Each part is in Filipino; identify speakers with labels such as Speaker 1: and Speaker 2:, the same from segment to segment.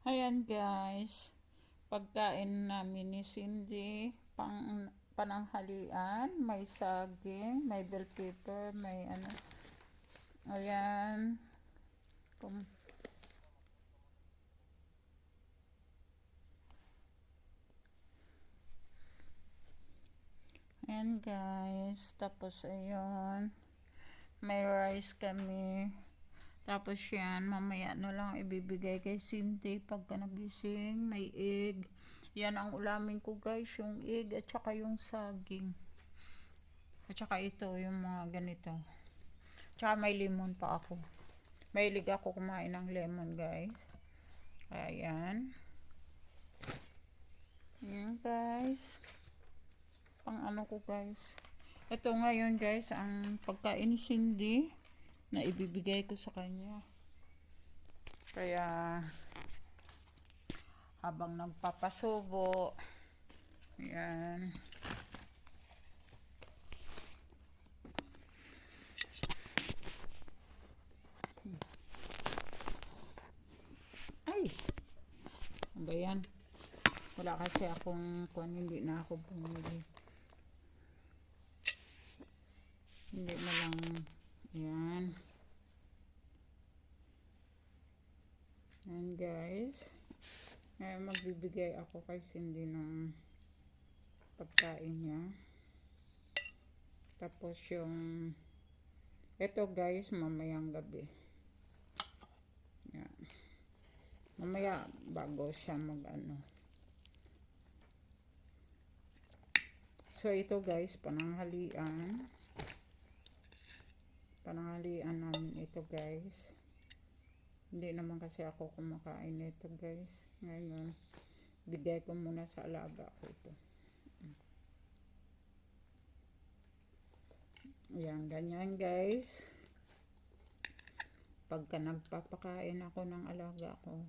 Speaker 1: Ayan guys, pagkain namin ni Cindy, pananghalian, may saging, may bell pepper, may ano, ayan, kum- ayan guys, tapos ayun, may rice kami, tapos yan, mamaya na lang ibibigay kay Cindy pagka nagising, may egg, yan ang ulamin ko guys, yung egg at saka yung saging. At saka ito, yung mga ganito. Tsaka may lemon pa ako. Mahilig ako kumain ng lemon guys. Ayan. Ayan guys. Pang ano ko guys. Ito ngayon guys, ang pagkain ni Cindy na ibibigay ko sa kanya. Kaya habang nagpapasubo, ayan. Ay! Ano ba yan? Wala kasi akong hindi na ako bumili. Hindi na lang, ayan. Ayan guys. Ngayon magbibigay ako kay Cindy ng pagkain niya. Tapos yung ito guys, mamayang gabi. Ayan. Mamaya bago siya mag ano. So ito guys, pananghalian. Pananghalian namin ito guys. Hindi naman kasi ako kumakain nito guys. Ngayon, bigay ko muna sa alaga ko ito. Ayan, ganyan guys. Pagka nagpapakain ako ng alaga ko.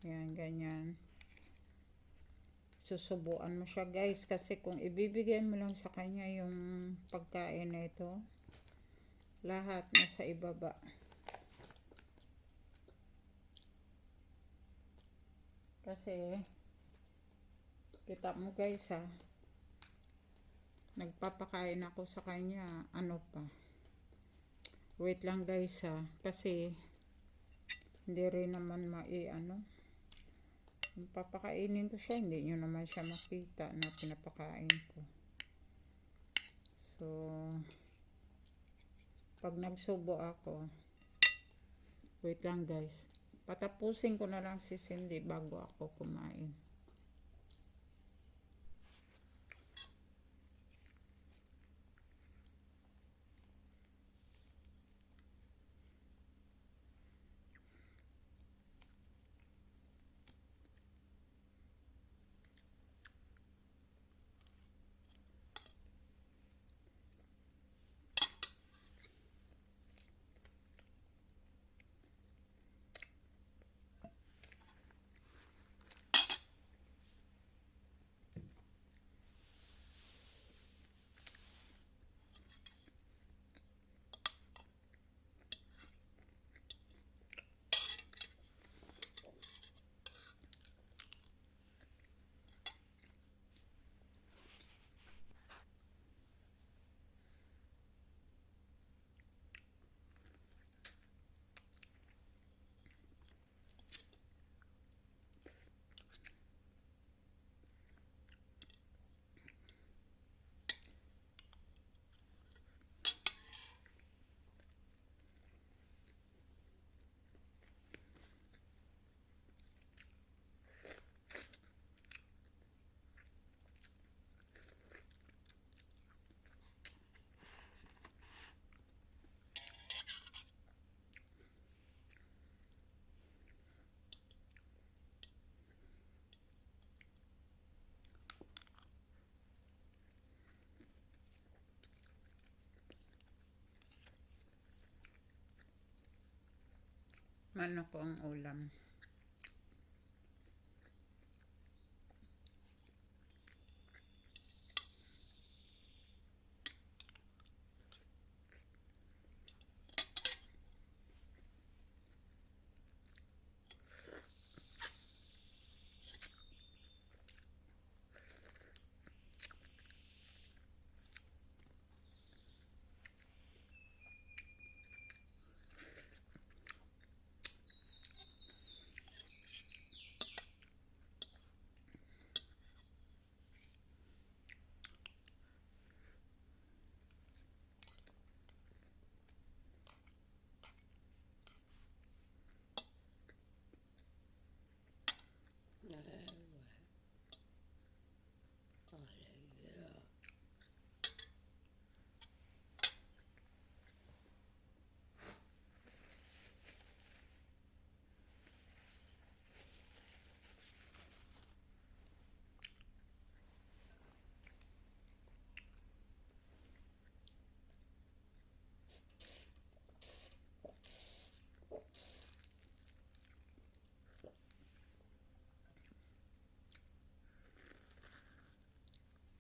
Speaker 1: Ayan, ganyan. Susubuan mo siya guys. Kasi kung ibibigay mo lang sa kanya yung pagkain na ito, lahat nasa ibaba. Kasi, kita mo guys ha, nagpapakain ako sa kanya, ano pa. Wait lang guys ha, kasi hindi rin naman ano. Papakainin ko siya, hindi nyo naman siya makita na pinapakain ko. So, pag nagsubo ako, wait lang guys, patapusin ko na lang si Cindy bago ako kumain. Manok ang ulam.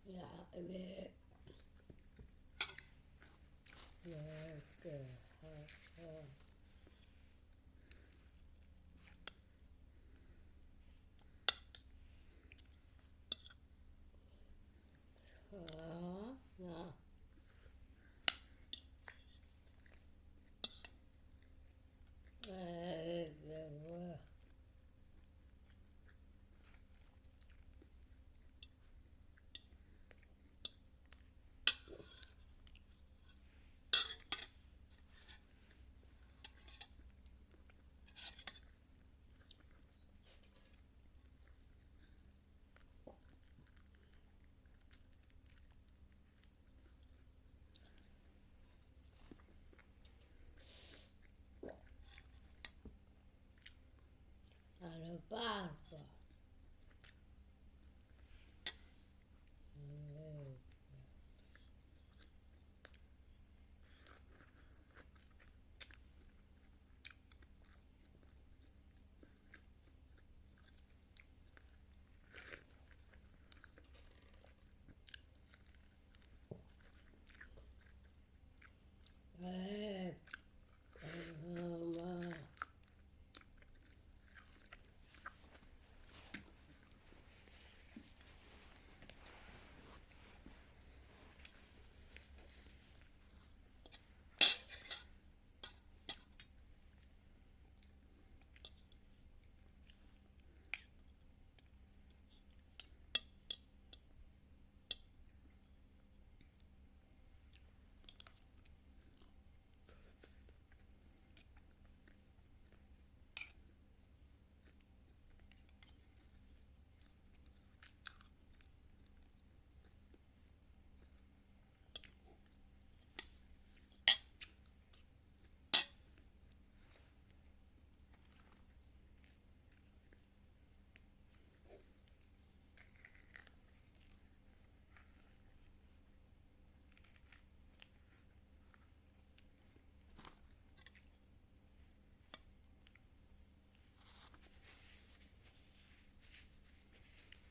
Speaker 2: Ja, lekker. Ja. Lekker. Ano pa?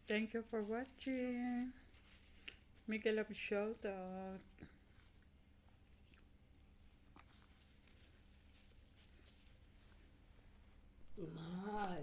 Speaker 1: Thank you for watching. Make a love shout out.
Speaker 2: My